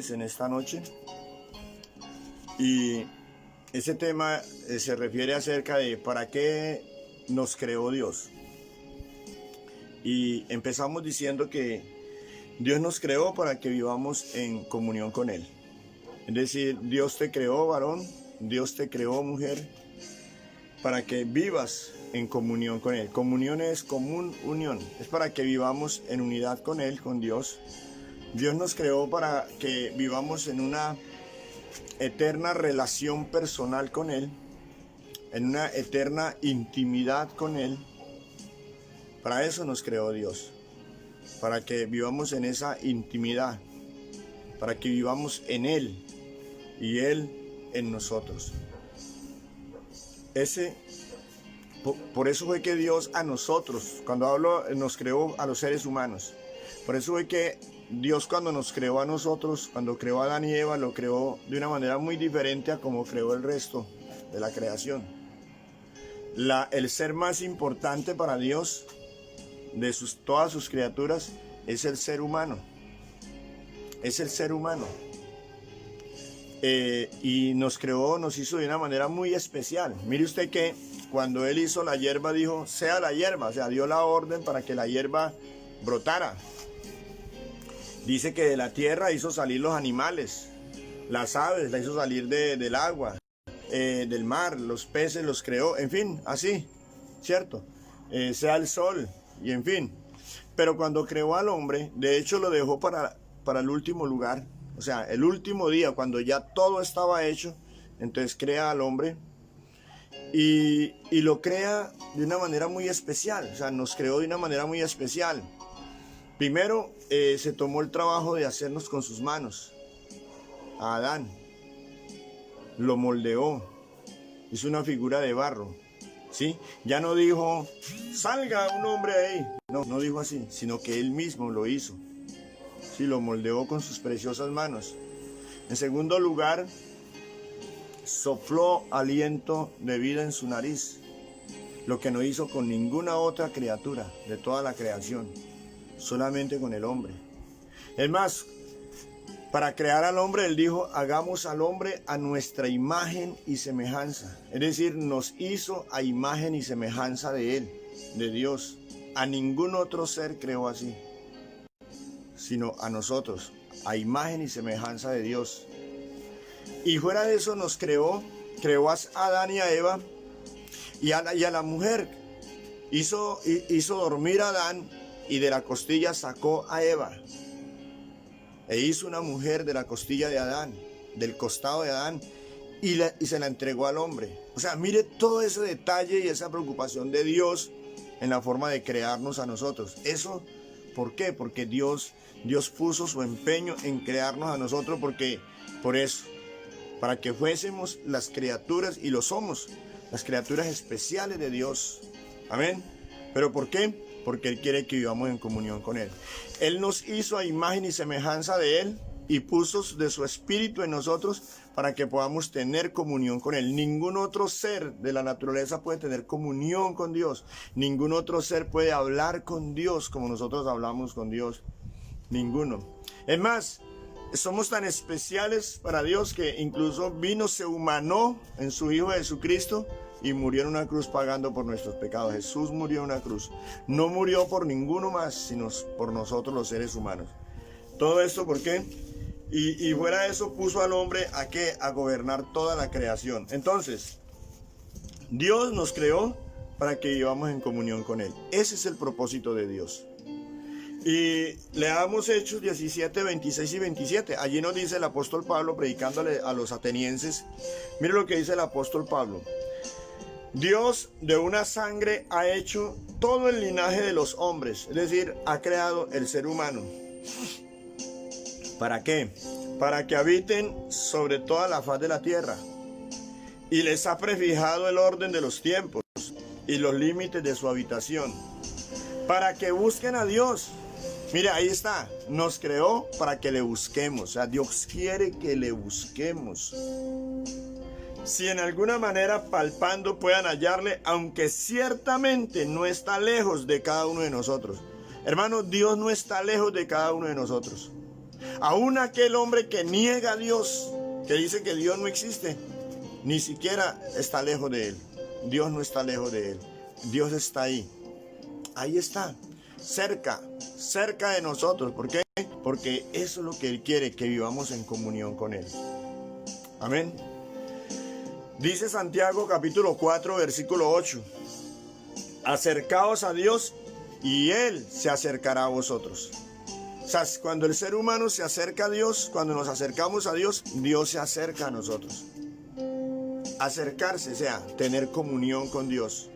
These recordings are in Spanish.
ustedes en esta noche, y ese tema se refiere acerca de para qué nos creó Dios. Y empezamos diciendo que Dios nos creó para que vivamos en comunión con Él. Es decir, Dios te creó varón, Dios te creó mujer, para que vivas en comunión con Él. Comunión es común unión, es para que vivamos en unidad con Él, con Dios. Dios nos creó para que vivamos en una eterna relación personal con Él, en una eterna intimidad con Él. Para eso nos creó Dios, para que vivamos en esa intimidad, para que vivamos en Él y Él en nosotros. Por eso fue que Dios a nosotros, cuando hablo, nos creó a los seres humanos. Por eso fue que Dios, cuando nos creó a nosotros, cuando creó a Adán y Eva, lo creó de una manera muy diferente a como creó el resto de la creación. El ser más importante para Dios de todas sus criaturas es el ser humano. Es el ser humano. Y nos creó, nos hizo de una manera muy especial. Mire usted que cuando Él hizo la hierba, dijo, sea la hierba. O sea, dio la orden para que la hierba brotara. Dice que de la tierra hizo salir los animales, las aves, la hizo salir del agua, del mar, los peces los creó, en fin, así, ¿cierto? Sea el sol, y en fin. Pero cuando creó al hombre, de hecho lo dejó para el último lugar, o sea, el último día, cuando ya todo estaba hecho, entonces crea al hombre y lo crea de una manera muy especial, o sea, nos creó de una manera muy especial. Primero, se tomó el trabajo de hacernos con sus manos. A Adán lo moldeó, hizo una figura de barro, ¿sí? Ya no dijo, salga un hombre ahí. No dijo así, sino que Él mismo lo hizo. Sí, lo moldeó con sus preciosas manos. En segundo lugar, sopló aliento de vida en su nariz, lo que no hizo con ninguna otra criatura de toda la creación. Solamente con el hombre. Es más, para crear al hombre, Él dijo, hagamos al hombre a nuestra imagen y semejanza. Es decir, nos hizo a imagen y semejanza de Él, de Dios. A ningún otro ser creó así, sino a nosotros, a imagen y semejanza de Dios. Y fuera de eso nos creó a Adán y a Eva, y a la mujer. Hizo dormir a Adán, y de la costilla sacó a Eva. E hizo una mujer de la costilla de Adán, del costado de Adán, y se la entregó al hombre. O sea, mire todo ese detalle y esa preocupación de Dios en la forma de crearnos a nosotros. Eso, ¿por qué? Porque Dios puso su empeño en crearnos a nosotros, por eso, para que fuésemos las criaturas, y lo somos, las criaturas especiales de Dios. Amén. ¿Pero por qué? Porque Él quiere que vivamos en comunión con Él. Él nos hizo a imagen y semejanza de Él y puso de su espíritu en nosotros para que podamos tener comunión con Él. Ningún otro ser de la naturaleza puede tener comunión con Dios. Ningún otro ser puede hablar con Dios como nosotros hablamos con Dios. Ninguno. Es más, somos tan especiales para Dios que incluso se humanó en su Hijo Jesucristo y murió en una cruz pagando por nuestros pecados. Jesús murió en una cruz. No murió por ninguno más, sino por nosotros los seres humanos. Todo esto, ¿por qué? Y fuera de eso puso al hombre a gobernar toda la creación. Entonces, Dios nos creó para que vivamos en comunión con Él. Ese es el propósito de Dios. Y leamos Hechos 17, 26 y 27. Allí nos dice el apóstol Pablo, predicándole a los atenienses. Mire lo que dice el apóstol Pablo. Dios de una sangre ha hecho todo el linaje de los hombres, es decir, ha creado el ser humano. ¿Para qué? Para que habiten sobre toda la faz de la tierra. Y les ha prefijado el orden de los tiempos y los límites de su habitación. Para que busquen a Dios. Mire, ahí está. Nos creó para que le busquemos. O sea, Dios quiere que le busquemos. Si en alguna manera palpando puedan hallarle, aunque ciertamente no está lejos de cada uno de nosotros. Hermanos, Dios no está lejos de cada uno de nosotros. Aún aquel hombre que niega a Dios, que dice que Dios no existe, ni siquiera está lejos de él. Dios no está lejos de él. Dios está ahí. Ahí está, cerca de nosotros. ¿Por qué? Porque eso es lo que Él quiere, que vivamos en comunión con Él. Amén. Dice Santiago capítulo 4, versículo 8. Acercaos a Dios y Él se acercará a vosotros. O sea, cuando el ser humano se acerca a Dios, cuando nos acercamos a Dios, Dios se acerca a nosotros. Acercarse, o sea, tener comunión con Dios.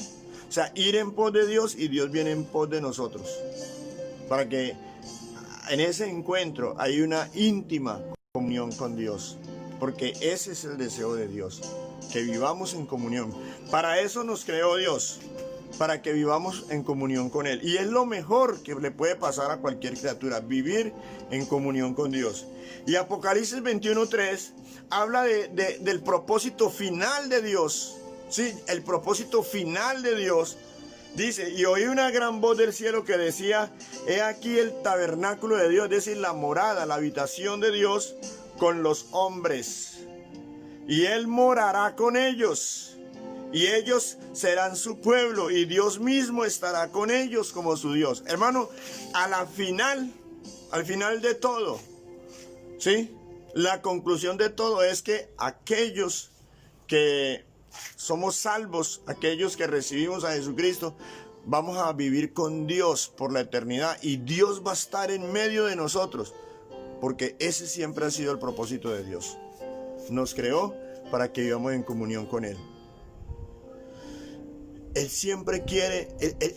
O sea, ir en pos de Dios y Dios viene en pos de nosotros. Para que en ese encuentro hay una íntima comunión con Dios. Porque ese es el deseo de Dios. Que vivamos en comunión. Para eso nos creó Dios. Para que vivamos en comunión con Él. Y es lo mejor que le puede pasar a cualquier criatura. Vivir en comunión con Dios. Y Apocalipsis 21:3 habla del propósito final de Dios. Sí, el propósito final de Dios. Dice, y oí una gran voz del cielo que decía, he aquí el tabernáculo de Dios, es decir, la morada, la habitación de Dios con los hombres. Y Él morará con ellos. Y ellos serán su pueblo. Y Dios mismo estará con ellos como su Dios. Hermano, al final de todo, ¿sí? La conclusión de todo es que aquellos que somos salvos, aquellos que recibimos a Jesucristo, vamos a vivir con Dios por la eternidad y Dios va a estar en medio de nosotros, porque ese siempre ha sido el propósito de Dios. Nos creó para que vivamos en comunión con Él. Él siempre quiere,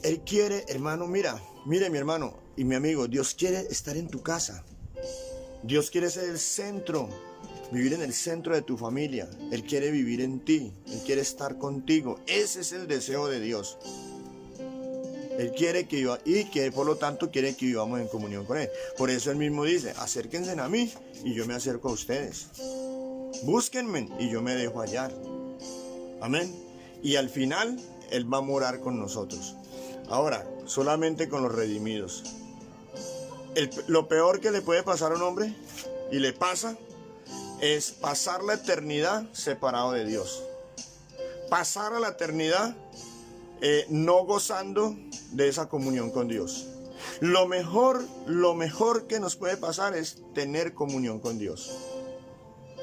Él quiere, hermano, mire mi hermano y mi amigo, Dios quiere estar en tu casa. Dios quiere ser el centro. Vivir en el centro de tu familia. Él quiere vivir en ti. Él quiere estar contigo. Ese es el deseo de Dios. Él quiere que viva y que por lo tanto quiere que vivamos en comunión con Él. Por eso Él mismo dice, acérquense a mí y yo me acerco a ustedes. Búsquenme y yo me dejo hallar. Amén. Y al final Él va a morar con nosotros. Ahora, solamente con los redimidos. Lo peor que le puede pasar a un hombre, y le pasa, es pasar la eternidad separado de Dios. Pasar a la eternidad no gozando de esa comunión con Dios. Lo mejor que nos puede pasar es tener comunión con Dios.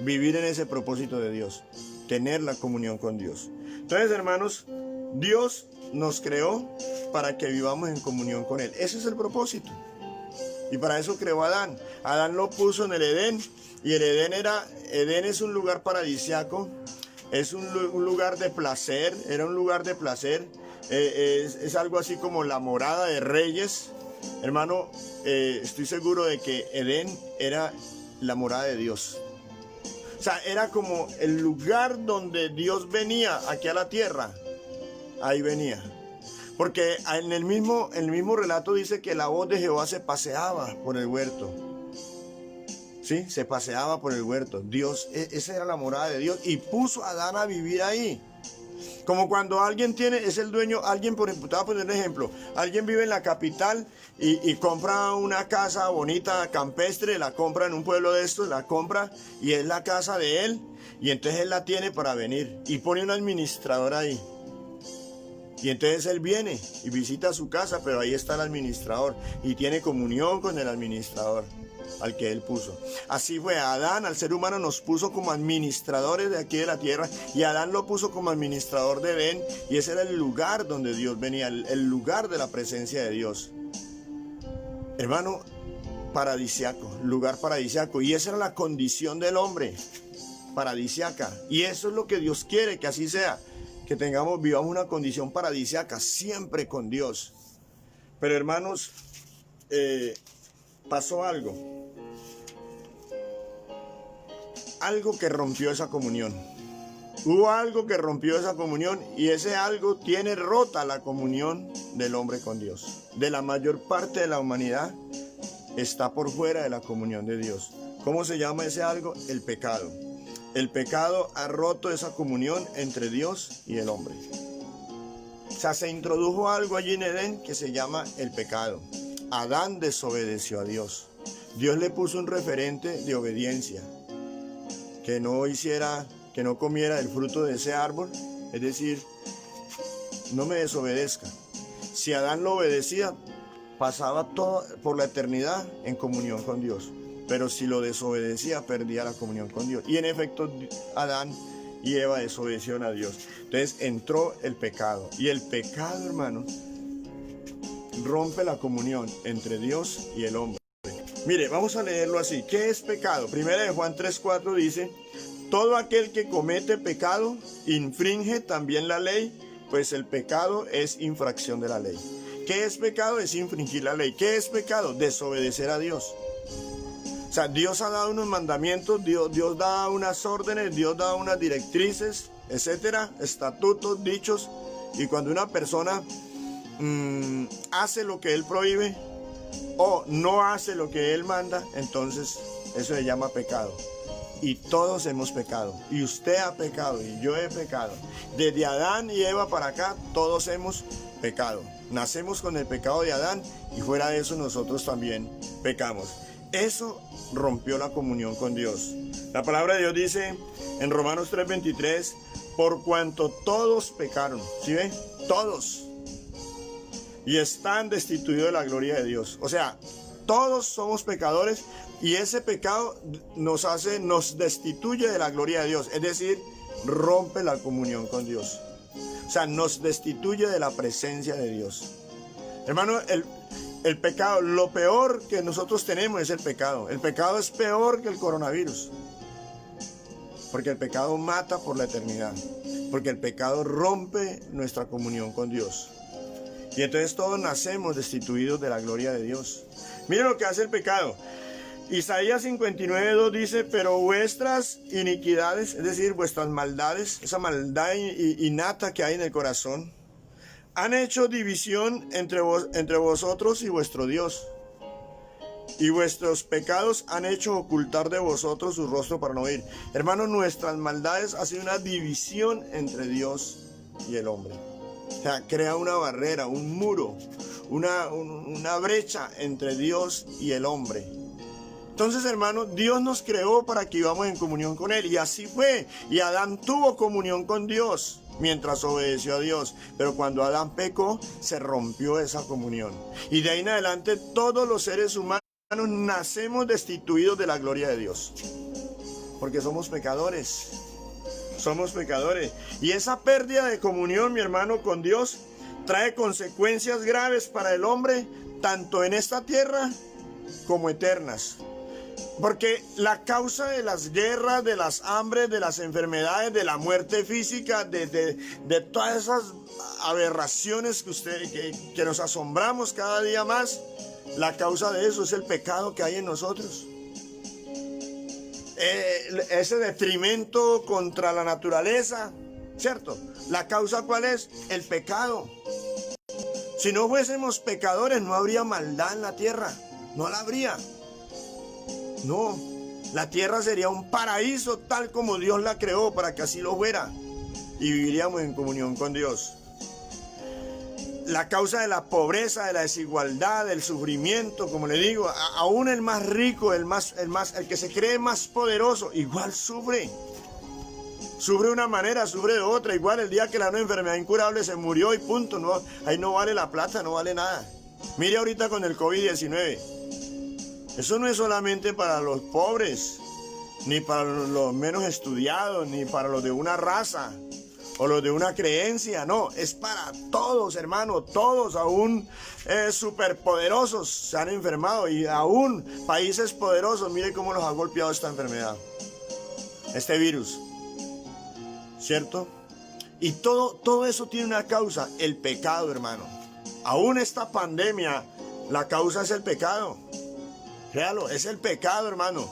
Vivir en ese propósito de Dios. Tener la comunión con Dios. Entonces, hermanos, Dios nos creó para que vivamos en comunión con Él. Ese es el propósito. Y para eso creó a Adán. Adán lo puso en el Edén. Y el Edén es un lugar paradisíaco, es un lugar de placer, era un lugar de placer, es algo así como la morada de reyes. Hermano, estoy seguro de que Edén era la morada de Dios. O sea, era como el lugar donde Dios venía aquí a la tierra, ahí venía. Porque en el mismo relato dice que la voz de Jehová se paseaba por el huerto. Sí, se paseaba por el huerto. Dios, esa era la morada de Dios y puso a Adán a vivir ahí. Como cuando alguien es el dueño, alguien, por ejemplo, te voy a poner un ejemplo, alguien vive en la capital y compra una casa bonita, campestre, la compra en un pueblo de estos, la compra y es la casa de él y entonces él la tiene para venir y pone un administrador ahí. Y entonces él viene y visita su casa, pero ahí está el administrador y tiene comunión con el administrador al que él puso. Así fue, Adán, al ser humano, nos puso como administradores de aquí de la tierra y Adán lo puso como administrador de Edén y ese era el lugar donde Dios venía, el lugar de la presencia de Dios. Hermano, paradisiaco, lugar paradisiaco, y esa era la condición del hombre, paradisiaca, y eso es lo que Dios quiere que así sea, que vivamos una condición paradisiaca siempre con Dios. Pero hermanos, pasó algo que rompió esa comunión. Hubo algo que rompió esa comunión y ese algo tiene rota la comunión del hombre con Dios. De la mayor parte de la humanidad está por fuera de la comunión de Dios. ¿Cómo se llama ese algo? El pecado. El pecado ha roto esa comunión entre Dios y el hombre. O sea, se introdujo algo allí en Edén que se llama el pecado. Adán desobedeció a Dios. Dios le puso un referente de obediencia, que no comiera del fruto de ese árbol, es decir, no me desobedezca. Si Adán lo obedecía, pasaba todo por la eternidad en comunión con Dios, pero si lo desobedecía, perdía la comunión con Dios. Y en efecto, Adán y Eva desobedecieron a Dios. Entonces entró el pecado, y el pecado, hermano, rompe la comunión entre Dios y el hombre. Mire, vamos a leerlo así. ¿Qué es pecado? Primera de Juan 3:4 dice: todo aquel que comete pecado infringe también la ley, pues el pecado es infracción de la ley. ¿Qué es pecado? Es infringir la ley. ¿Qué es pecado? Desobedecer a Dios. O sea, Dios ha dado unos mandamientos, Dios da unas órdenes, Dios da unas directrices, etcétera, estatutos, dichos, y cuando una persona hace lo que Él prohíbe o no hace lo que Él manda, entonces eso se llama pecado. Y todos hemos pecado, y usted ha pecado, y yo he pecado. Desde Adán y Eva para acá, todos hemos pecado. Nacemos con el pecado de Adán, y fuera de eso nosotros también pecamos. Eso rompió la comunión con Dios. La palabra de Dios dice en Romanos 3:23: por cuanto todos pecaron, ¿sí ven? Todos. Y están destituidos de la gloria de Dios. O sea, todos somos pecadores, y ese pecado nos destituye de la gloria de Dios. Es decir, rompe la comunión con Dios. O sea, nos destituye de la presencia de Dios. Hermano, el pecado, lo peor que nosotros tenemos es el pecado. El pecado es peor que el coronavirus. Porque el pecado mata por la eternidad. Porque el pecado rompe nuestra comunión con Dios. Y entonces todos nacemos destituidos de la gloria de Dios. Miren lo que hace el pecado. Isaías 59:2 dice: pero vuestras iniquidades, es decir, vuestras maldades, esa maldad innata que hay en el corazón, han hecho división entre vosotros y vuestro Dios. Y vuestros pecados han hecho ocultar de vosotros su rostro para no oír. Hermanos, nuestras maldades hacen una división entre Dios y el hombre. O sea, crea una barrera, un muro, una brecha entre Dios y el hombre. Entonces, hermano, Dios nos creó para que íbamos en comunión con Él, y así fue. Y Adán tuvo comunión con Dios mientras obedeció a Dios. Pero cuando Adán pecó, se rompió esa comunión. Y de ahí en adelante, todos los seres humanos nacemos destituidos de la gloria de Dios. Porque somos pecadores. Somos pecadores. Y esa pérdida de comunión, mi hermano, con Dios, trae consecuencias graves para el hombre, tanto en esta tierra como eternas. Porque la causa de las guerras, de las hambres, de las enfermedades, de la muerte física, de todas esas aberraciones que nos asombramos cada día más, la causa de eso es el pecado que hay en nosotros. Ese detrimento contra la naturaleza, ¿cierto? ¿La causa cuál es? El pecado. Si no fuésemos pecadores, no habría maldad en la tierra. No la habría. No, la tierra sería un paraíso tal como Dios la creó para que así lo fuera, y viviríamos en comunión con Dios. La causa de la pobreza, de la desigualdad, del sufrimiento, como le digo, aún el más rico, el que se cree más poderoso, igual sufre. Sufre de una manera, sufre de otra. Igual el día que la enfermedad incurable se murió y punto. No, ahí no vale la plata, no vale nada. Mire ahorita con el COVID-19. Eso no es solamente para los pobres, ni para los menos estudiados, ni para los de una raza o los de una creencia. No, es para todos, hermano. Todos, aún superpoderosos se han enfermado, y aún países poderosos. Mire cómo los ha golpeado esta enfermedad, este virus, ¿cierto? Y todo eso tiene una causa: el pecado, hermano. Aún esta pandemia, la causa es el pecado. Créalo, es el pecado, hermano.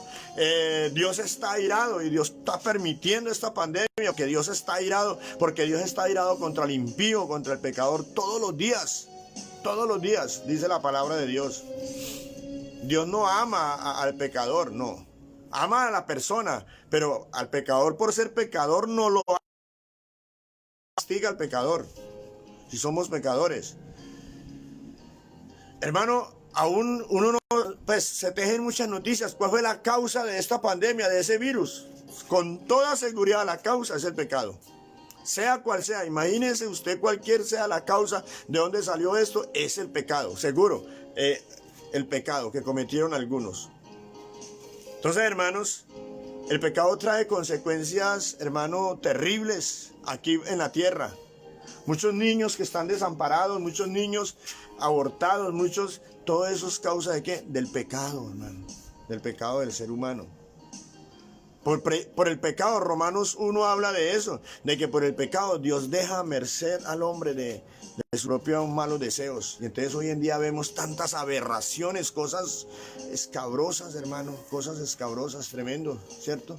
Dios está airado, y Dios está permitiendo esta pandemia, que Dios está airado, porque Dios está airado contra el impío, contra el pecador, todos los días, dice la palabra de Dios. Dios no ama al pecador, no. Ama a la persona, pero al pecador, por ser pecador, no lo castiga al pecador, si somos pecadores. Hermano, Aún uno no, pues se tejen muchas noticias. ¿Cuál fue la causa de esta pandemia, de ese virus? Con toda seguridad la causa es el pecado. Sea cual sea, imagínese usted cualquier sea la causa de dónde salió esto, es el pecado, seguro. El pecado que cometieron algunos. Entonces, hermanos, el pecado trae consecuencias, hermano, terribles aquí en la tierra. Muchos niños que están desamparados, muchos niños abortados, todo eso es causa de ¿qué? Del pecado, hermano, del pecado del ser humano. Por el pecado, Romanos 1 habla de eso, de que por el pecado Dios deja merced al hombre de sus propios malos deseos. Y entonces hoy en día vemos tantas aberraciones, cosas escabrosas, hermano, cosas escabrosas, tremendo, ¿cierto?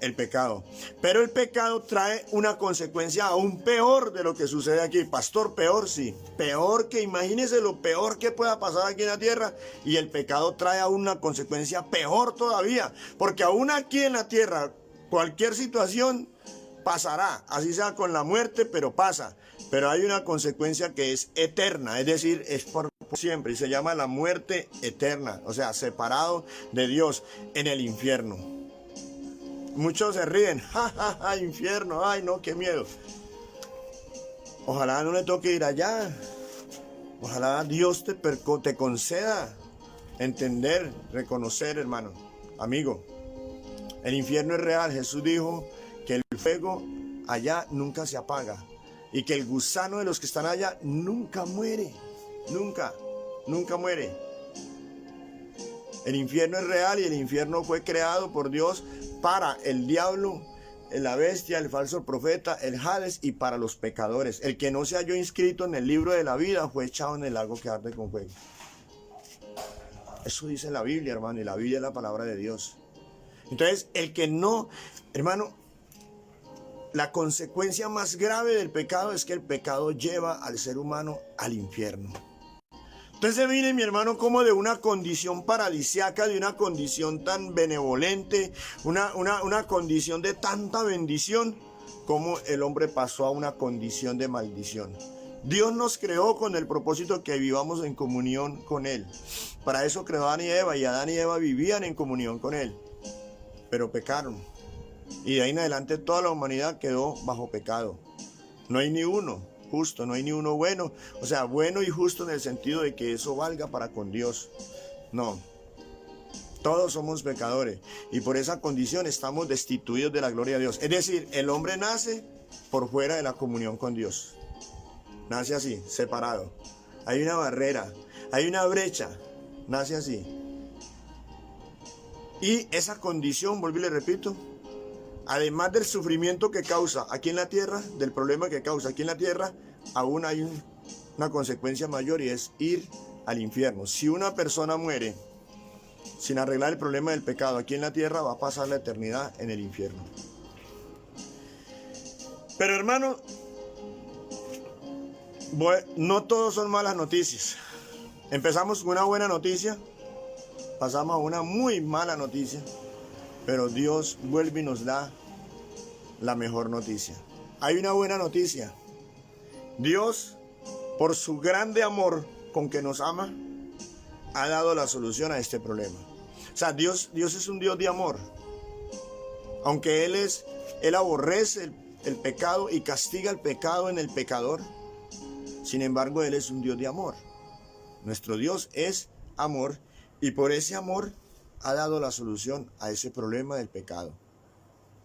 El pecado. Pero el pecado trae una consecuencia aún peor de lo que sucede aquí. Pastor, peor sí. Peor que, imagínese lo peor que pueda pasar aquí en la tierra. Y el pecado trae aún una consecuencia peor todavía. Porque aún aquí en la tierra, cualquier situación pasará. Así sea con la muerte, pero pasa. Pero hay una consecuencia que es eterna. Es decir, es por siempre. Y se llama la muerte eterna. O sea, separado de Dios en el infierno. Muchos se ríen, ja, infierno, ay no, qué miedo. Ojalá no le toque ir allá. Ojalá Dios te conceda entender, reconocer, hermano, amigo. El infierno es real. Jesús dijo que el fuego allá nunca se apaga y que el gusano de los que están allá nunca muere, nunca muere. El infierno es real y el infierno fue creado por Dios para el diablo, la bestia, el falso profeta, el Hades y para los pecadores. El que no se halló inscrito en el libro de la vida fue echado en el lago que arde con fuego. Eso dice la Biblia, hermano, y la Biblia es la palabra de Dios. Entonces, el que no, hermano, la consecuencia más grave del pecado es que el pecado lleva al ser humano al infierno. Entonces viene mi hermano como de una condición paradisíaca, de una condición tan benevolente, una condición de tanta bendición, como el hombre pasó a una condición de maldición. Dios nos creó con el propósito que vivamos en comunión con Él. Para eso creó a Adán y Adán y Eva vivían en comunión con Él, pero pecaron. Y de ahí en adelante toda la humanidad quedó bajo pecado. No hay ni uno justo, no hay ni uno bueno, o sea, bueno y justo en el sentido de que eso valga para con Dios. No, todos somos pecadores y por esa condición estamos destituidos de la gloria de Dios. Es decir, el hombre nace por fuera de la comunión con Dios, nace así, separado. Hay una barrera, hay una brecha, nace así. Y esa condición, vuelvo y le repito, además del sufrimiento que causa aquí en la tierra, del problema que causa aquí en la tierra, aún hay una consecuencia mayor y es ir al infierno. Si una persona muere sin arreglar el problema del pecado aquí en la tierra, va a pasar la eternidad en el infierno. Pero hermano, no todos son malas noticias. Empezamos con una buena noticia, pasamos a una muy mala noticia. Pero Dios vuelve y nos da la mejor noticia. Hay una buena noticia. Dios, por su grande amor con que nos ama, ha dado la solución a este problema. O sea, Dios es un Dios de amor. Aunque Él aborrece el pecado y castiga el pecado en el pecador, sin embargo, Él es un Dios de amor. Nuestro Dios es amor y por ese amor ha dado la solución a ese problema del pecado,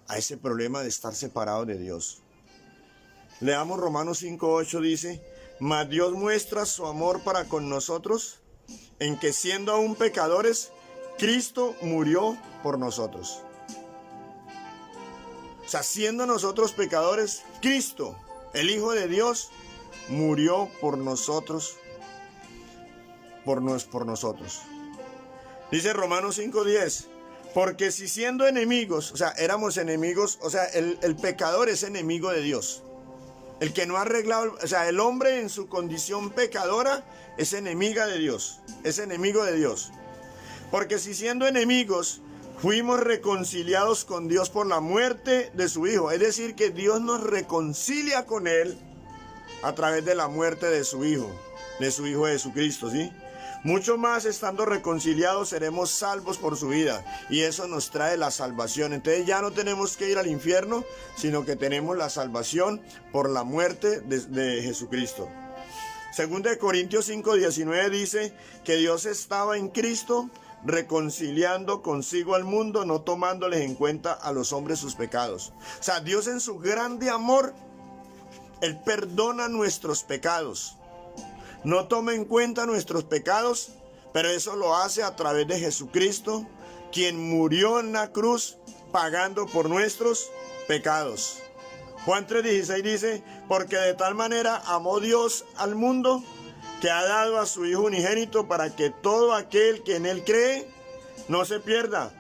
a ese problema de estar separado de Dios. Leamos Romanos 5:8, dice: mas Dios muestra su amor para con nosotros, en que siendo aún pecadores, Cristo murió por nosotros. O sea, siendo nosotros pecadores, Cristo, el Hijo de Dios, murió por nosotros, por nosotros. Dice Romanos 5:10, porque si siendo enemigos, o sea, éramos enemigos, o sea, el pecador es enemigo de Dios. El que no ha arreglado, o sea, el hombre en su condición pecadora es enemiga de Dios, es enemigo de Dios. Porque si siendo enemigos fuimos reconciliados con Dios por la muerte de su Hijo, es decir, que Dios nos reconcilia con Él a través de la muerte de su Hijo. de su Hijo Jesucristo, ¿sí? Mucho más estando reconciliados seremos salvos por su vida, y eso nos trae la salvación. Entonces ya no tenemos que ir al infierno, sino que tenemos la salvación por la muerte de Jesucristo. Segunda de Corintios 5:19 dice que Dios estaba en Cristo reconciliando consigo al mundo, no tomándoles en cuenta a los hombres sus pecados. O sea, Dios en su grande amor, Él perdona nuestros pecados. No toma en cuenta nuestros pecados, pero eso lo hace a través de Jesucristo, quien murió en la cruz pagando por nuestros pecados. Juan 3:16 dice, porque de tal manera amó Dios al mundo, que ha dado a su Hijo unigénito para que todo aquel que en Él cree no se pierda,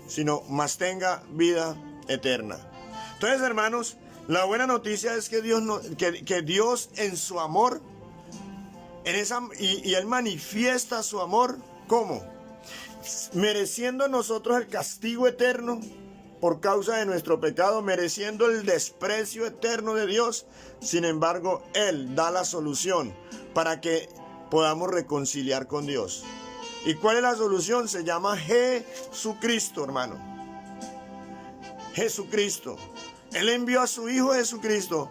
sino más tenga vida eterna. Entonces, hermanos, la buena noticia es que Dios en su amor, y Él manifiesta su amor, ¿cómo? Mereciendo nosotros el castigo eterno por causa de nuestro pecado, mereciendo el desprecio eterno de Dios. Sin embargo, Él da la solución para que podamos reconciliar con Dios. ¿Y cuál es la solución? Se llama Jesucristo, hermano. Jesucristo. Él envió a su Hijo Jesucristo.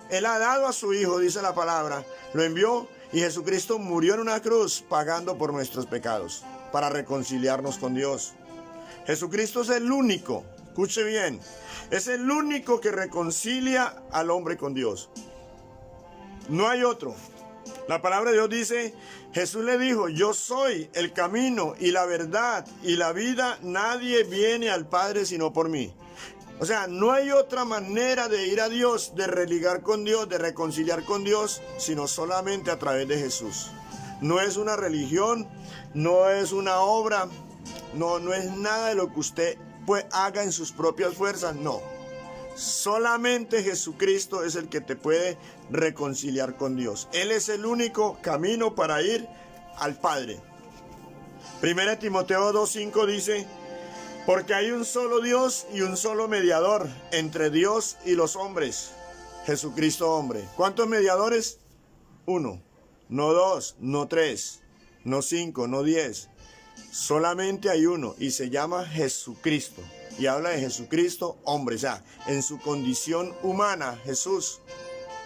Él ha dado a su Hijo, dice la palabra. Lo envió y Jesucristo murió en una cruz pagando por nuestros pecados para reconciliarnos con Dios. Jesucristo es el único, escuche bien, es el único que reconcilia al hombre con Dios. No hay otro. La palabra de Dios dice, Jesús le dijo, yo soy el camino y la verdad y la vida, nadie viene al Padre sino por mí. O sea, no hay otra manera de ir a Dios, de religar con Dios, de reconciliar con Dios, sino solamente a través de Jesús. No es una religión, no es una obra, no es nada de lo que usted haga en sus propias fuerzas, no. Solamente Jesucristo es el que te puede reconciliar con Dios. Él es el único camino para ir al Padre. 1 Timoteo 2:5 dice, porque hay un solo Dios y un solo mediador entre Dios y los hombres, Jesucristo hombre. ¿Cuántos mediadores? Uno, no dos, no tres, no 5, no 10. Solamente hay uno y se llama Jesucristo. Y habla de Jesucristo hombre, o sea, en su condición humana, Jesús,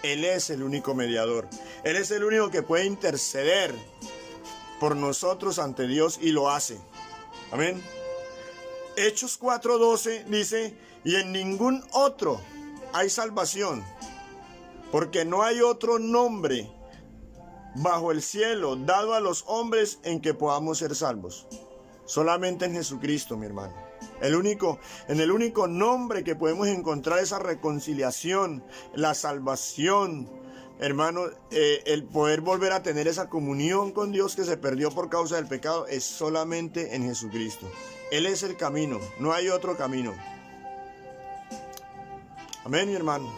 Él es el único mediador. Él es el único que puede interceder por nosotros ante Dios y lo hace. Amén. Hechos 4:12 dice, y en ningún otro hay salvación, porque no hay otro nombre bajo el cielo dado a los hombres en que podamos ser salvos. Solamente en Jesucristo, mi hermano. En el único nombre que podemos encontrar esa reconciliación, la salvación, hermano, el poder volver a tener esa comunión con Dios que se perdió por causa del pecado, es solamente en Jesucristo. Él es el camino, no hay otro camino. Amén, mi hermano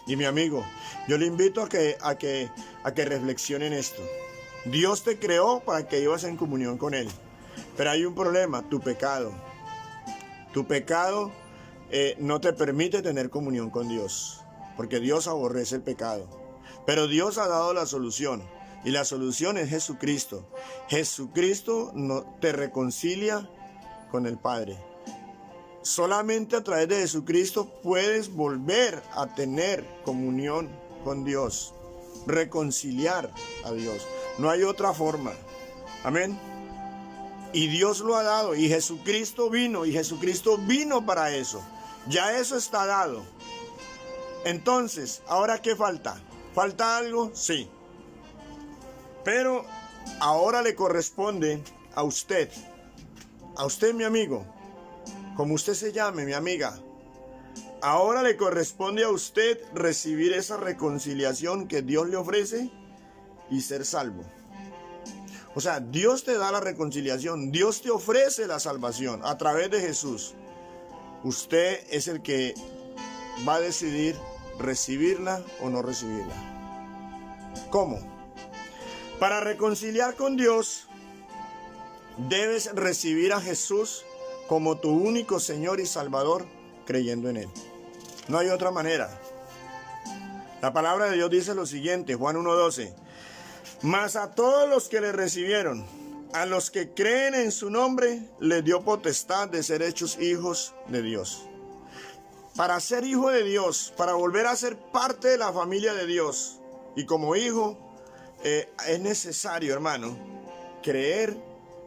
y mi amigo. Yo le invito a que reflexione en esto. Dios te creó para que vivas en comunión con Él. Pero hay un problema, tu pecado. Tu pecado no te permite tener comunión con Dios, porque Dios aborrece el pecado. Pero Dios ha dado la solución, y la solución es Jesucristo. Jesucristo te reconcilia con el Padre. Solamente a través de Jesucristo puedes volver a tener comunión con Dios, reconciliar a Dios. No hay otra forma. Amén. Y Dios lo ha dado, y Jesucristo vino para eso. Ya eso está dado. Entonces, ¿ahora qué falta? ¿Falta algo? Sí. Pero ahora le corresponde a usted, mi amigo, como usted se llame, mi amiga. Ahora le corresponde a usted recibir esa reconciliación que Dios le ofrece y ser salvo. O sea, Dios te da la reconciliación, Dios te ofrece la salvación a través de Jesús. Usted es el que va a decidir recibirla o no recibirla. ¿Cómo? Para reconciliar con Dios, debes recibir a Jesús como tu único Señor y Salvador, creyendo en Él. No hay otra manera. La palabra de Dios dice lo siguiente, Juan 1:12. Mas a todos los que le recibieron, a los que creen en su nombre, les dio potestad de ser hechos hijos de Dios. Para ser hijo de Dios, para volver a ser parte de la familia de Dios, y como hijo, es necesario, hermano, creer,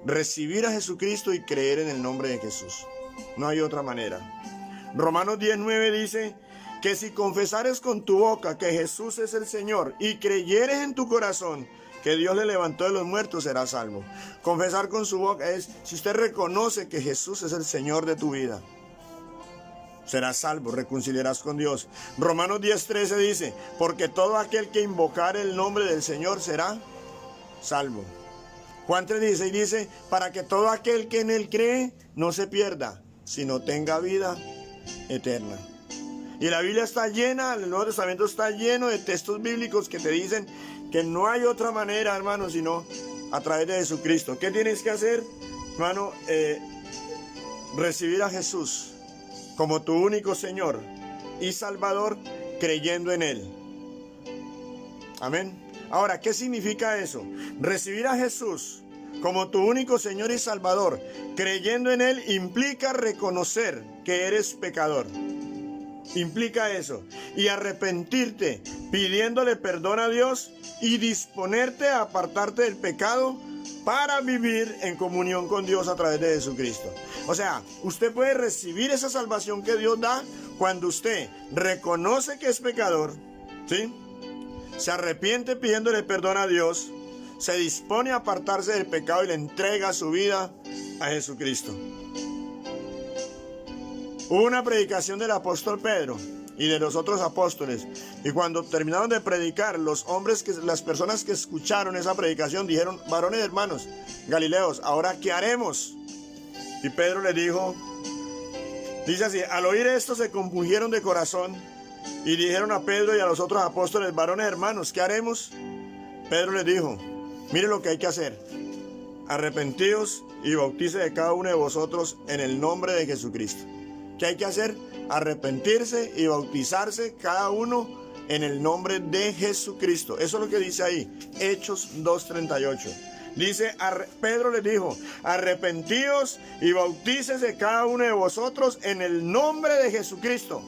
recibir a Jesucristo y creer en el nombre de Jesús. No hay otra manera. Romanos 10:9 dice que si confesares con tu boca que Jesús es el Señor y creyeres en tu corazón que Dios le levantó de los muertos, serás salvo. Confesar con su boca es, si usted reconoce que Jesús es el Señor de tu vida, serás salvo, reconciliarás con Dios. Romanos 10:13 dice, porque todo aquel que invocare el nombre del Señor será salvo. Juan 3:16 dice, para que todo aquel que en él cree no se pierda, sino tenga vida eterna. Y la Biblia está llena, el Nuevo Testamento está lleno de textos bíblicos que te dicen que no hay otra manera, hermano, sino a través de Jesucristo. ¿Qué tienes que hacer, hermano? Recibir a Jesús como tu único Señor y Salvador, creyendo en Él. Amén. Ahora, ¿qué significa eso? Recibir a Jesús como tu único Señor y Salvador, creyendo en Él, implica reconocer que eres pecador. Implica eso. Y arrepentirte, pidiéndole perdón a Dios y disponerte a apartarte del pecado para vivir en comunión con Dios a través de Jesucristo. O sea, usted puede recibir esa salvación que Dios da cuando usted reconoce que es pecador, ¿sí? Se arrepiente pidiéndole perdón a Dios, se dispone a apartarse del pecado y le entrega su vida a Jesucristo. Hubo una predicación del apóstol Pedro y de los otros apóstoles, y cuando terminaron de predicar, las personas que escucharon esa predicación dijeron, varones hermanos, Galileos, ¿ahora qué haremos? Y Pedro les dijo, dice así, al oír esto se compungieron de corazón y dijeron a Pedro y a los otros apóstoles, varones hermanos, ¿qué haremos? Pedro les dijo, miren lo que hay que hacer, arrepentíos y bautice de cada uno de vosotros en el nombre de Jesucristo. ¿Qué hay que hacer? Arrepentirse y bautizarse cada uno en el nombre de Jesucristo. Eso es lo que dice ahí, Hechos 2:38. Dice, Pedro les dijo, arrepentíos y bautícese cada uno de vosotros en el nombre de Jesucristo.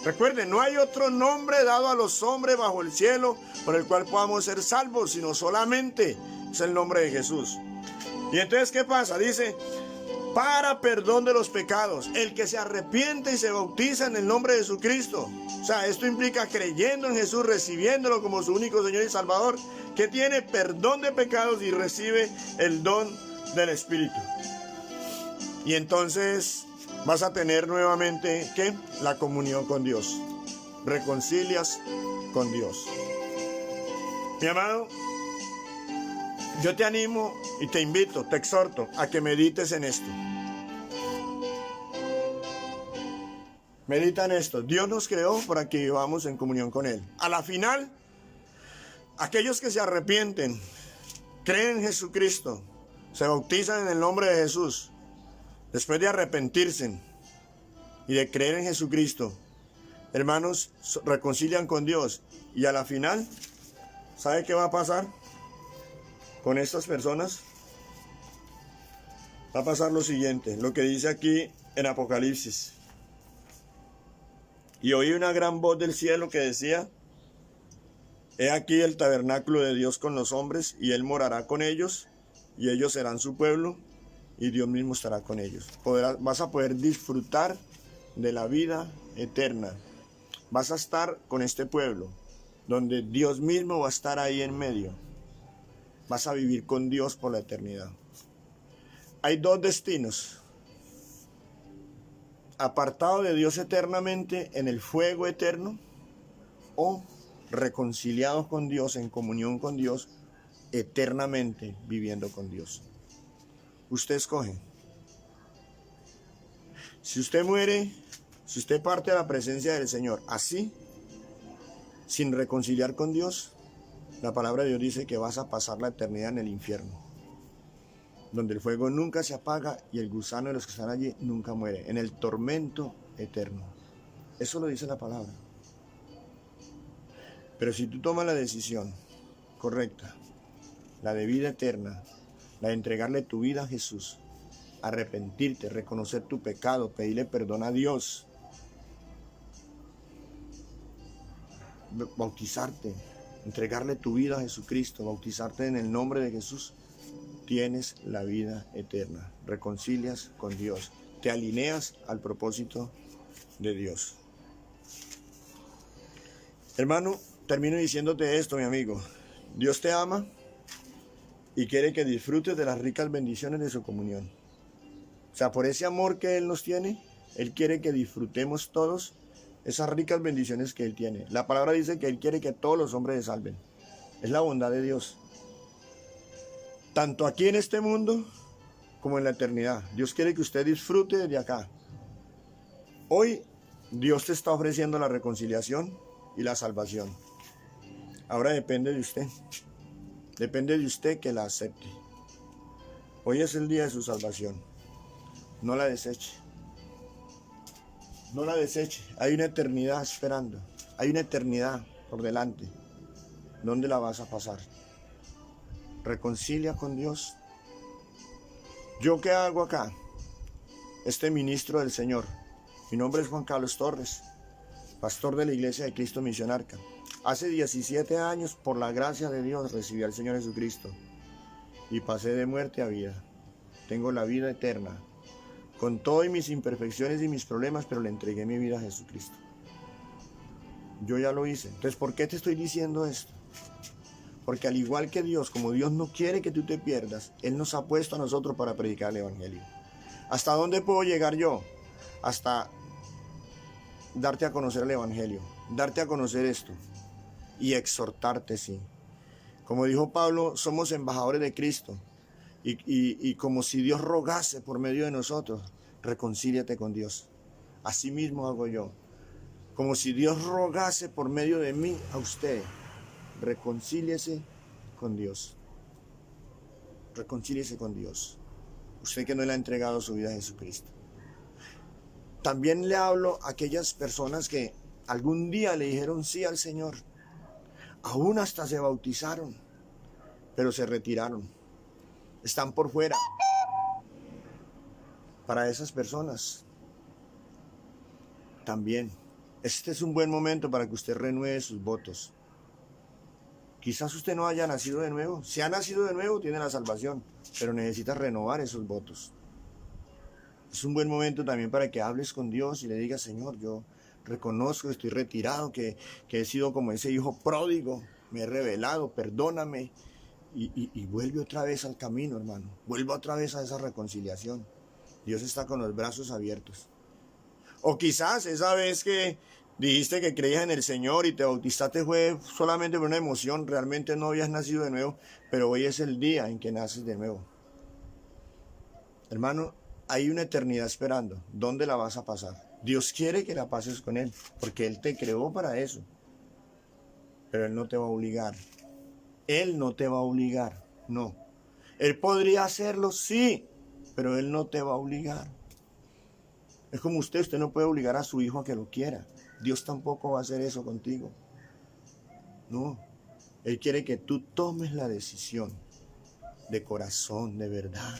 Recuerden, no hay otro nombre dado a los hombres bajo el cielo por el cual podamos ser salvos, sino solamente es el nombre de Jesús. Y entonces, ¿qué pasa? Dice, para perdón de los pecados, el que se arrepiente y se bautiza en el nombre de Jesucristo. O sea, esto implica creyendo en Jesús, recibiéndolo como su único Señor y Salvador, que tiene perdón de pecados y recibe el don del Espíritu. Y entonces vas a tener nuevamente, ¿qué? La comunión con Dios. Reconcilias con Dios. Mi amado, yo te animo y te invito, te exhorto a que medites en esto. Medita en esto. Dios nos creó para que vivamos en comunión con Él. A la final, aquellos que se arrepienten, creen en Jesucristo, se bautizan en el nombre de Jesús, después de arrepentirse y de creer en Jesucristo, hermanos, reconcilian con Dios. Y a la final, ¿sabe qué va a pasar con estas personas? Va a pasar lo siguiente, lo que dice aquí en Apocalipsis. Y oí una gran voz del cielo que decía, he aquí el tabernáculo de Dios con los hombres, y Él morará con ellos, y ellos serán su pueblo, y Dios mismo estará con ellos. Vas a poder disfrutar de la vida eterna. Vas a estar con este pueblo, donde Dios mismo va a estar ahí en medio. Vas a vivir con Dios por la eternidad. Hay dos destinos. Apartado de Dios eternamente en el fuego eterno, o reconciliados con Dios, en comunión con Dios, eternamente viviendo con Dios. Usted escoge. Si usted muere, si usted parte a la presencia del Señor así, sin reconciliar con Dios, la palabra de Dios dice que vas a pasar la eternidad en el infierno, donde el fuego nunca se apaga y el gusano de los que están allí nunca muere, en el tormento eterno. Eso lo dice la palabra. Pero si tú tomas la decisión correcta la de vida eterna, la de entregarle tu vida a Jesús, arrepentirte, reconocer tu pecado, pedirle perdón a Dios, bautizarte, entregarle tu vida a Jesucristo, bautizarte en el nombre de Jesús, tienes la vida eterna. Reconcilias con Dios, te alineas al propósito de Dios. Hermano, termino diciéndote esto, mi amigo. Dios te ama y quiere que disfrutes de las ricas bendiciones de su comunión. O sea, por ese amor que Él nos tiene, Él quiere que disfrutemos todos esas ricas bendiciones que Él tiene. La palabra dice que Él quiere que todos los hombres se salven. Es la bondad de Dios. Tanto aquí en este mundo como en la eternidad. Dios quiere que usted disfrute desde acá. Hoy Dios te está ofreciendo la reconciliación y la salvación. Ahora depende de usted. Depende de usted que la acepte. Hoy es el día de su salvación. No la deseche. No la deseche. Hay una eternidad esperando. Hay una eternidad por delante. ¿Dónde la vas a pasar? Reconcilia con Dios. ¿Yo qué hago acá? Este ministro del Señor. Mi nombre es Juan Carlos Torres, pastor de la Iglesia de Cristo Misión Arca. Hace 17 años, por la gracia de Dios, recibí al Señor Jesucristo y pasé de muerte a vida. Tengo la vida eterna, con todas mis imperfecciones y mis problemas, pero le entregué mi vida a Jesucristo. Yo ya lo hice. Entonces, ¿por qué te estoy diciendo esto? Porque al igual que Dios, como Dios no quiere que tú te pierdas, Él nos ha puesto a nosotros para predicar el Evangelio. ¿Hasta dónde puedo llegar yo? Hasta darte a conocer el Evangelio, darte a conocer esto y exhortarte, sí. Como dijo Pablo, somos embajadores de Cristo y como si Dios rogase por medio de nosotros, reconcíliate con Dios. Así mismo hago yo. Como si Dios rogase por medio de mí a usted, reconcíliese con Dios. Reconcíliese con Dios. Usted que no le ha entregado su vida a Jesucristo. También le hablo a aquellas personas que algún día le dijeron sí al Señor. Aún hasta se bautizaron, pero se retiraron. Están por fuera. Para esas personas también, este es un buen momento para que usted renueve sus votos. Quizás usted no haya nacido de nuevo. Si ha nacido de nuevo, tiene la salvación, pero necesita renovar esos votos. Es un buen momento también para que hables con Dios y le digas, Señor, yo reconozco que estoy retirado, que he sido como ese hijo pródigo, me he rebelado, perdóname. Y vuelve otra vez al camino, hermano. Vuelve otra vez a esa reconciliación. Dios está con los brazos abiertos. O quizás esa vez que dijiste que creías en el Señor y te bautizaste fue solamente por una emoción, realmente no habías nacido de nuevo, pero hoy es el día en que naces de nuevo. Hermano, hay una eternidad esperando. ¿Dónde la vas a pasar? Dios quiere que la pases con Él, porque Él te creó para eso. Pero Él no te va a obligar. Él no te va a obligar, no. Él podría hacerlo, sí, pero Él no te va a obligar. Es como usted no puede obligar a su hijo a que lo quiera. Dios tampoco va a hacer eso contigo. No, Él quiere que tú tomes la decisión de corazón, de verdad.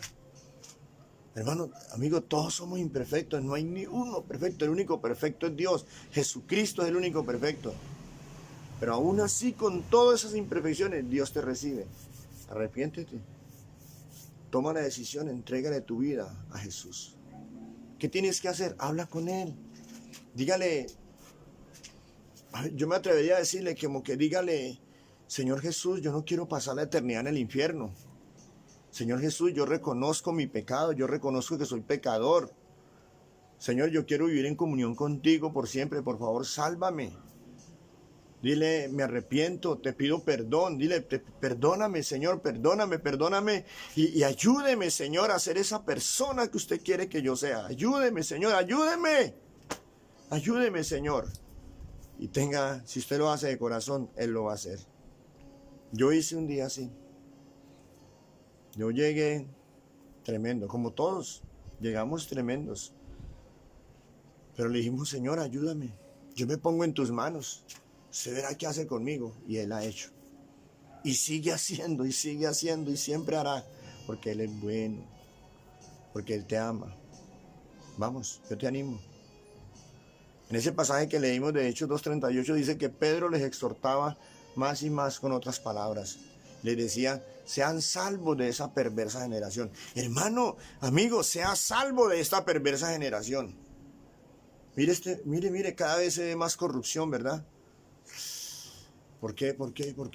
Hermano, amigo, todos somos imperfectos, no hay ni uno perfecto, el único perfecto es Dios. Jesucristo es el único perfecto. Pero aún así, con todas esas imperfecciones, Dios te recibe. Arrepiéntete. Toma la decisión, entrégale tu vida a Jesús. ¿Qué tienes que hacer? Habla con Él. Dígale, yo me atrevería a decirle como que dígale, Señor Jesús, yo no quiero pasar la eternidad en el infierno. Señor Jesús, yo reconozco mi pecado, yo reconozco que soy pecador. Señor, yo quiero vivir en comunión contigo por siempre, por favor, sálvame. Dile, me arrepiento, te pido perdón. Dile, perdóname, Señor, perdóname. Y ayúdeme, Señor, a ser esa persona que usted quiere que yo sea. Ayúdeme, Señor, ayúdeme. Ayúdeme, Señor. Y si usted lo hace de corazón, Él lo va a hacer. Yo hice un día así. Yo llegué tremendo, como todos. Llegamos tremendos. Pero le dijimos, Señor, ayúdame. Yo me pongo en tus manos. Usted verá qué hace conmigo. Y Él ha hecho. Y sigue haciendo, y sigue haciendo, y siempre hará. Porque Él es bueno. Porque Él te ama. Vamos, yo te animo. En ese pasaje que leímos de Hechos 2:38 dice que Pedro les exhortaba más y más con otras palabras. Les decía, sean salvos de esa perversa generación. Hermano, amigo, sea salvo de esta perversa generación. Mire, cada vez se ve más corrupción, ¿verdad? ¿Por qué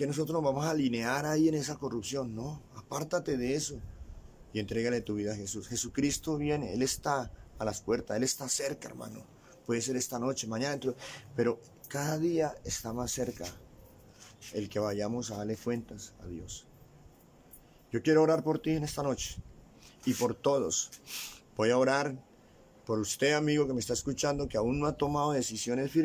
nosotros nos vamos a alinear ahí en esa corrupción? No, apártate de eso y entrégale tu vida a Jesús. Jesucristo viene, Él está a las puertas, Él está cerca, hermano. Puede ser esta noche, mañana, pero cada día está más cerca el que vayamos a darle cuentas a Dios. Yo quiero orar por ti en esta noche y por todos. Voy a orar por usted, amigo, que me está escuchando, que aún no ha tomado decisiones firmes.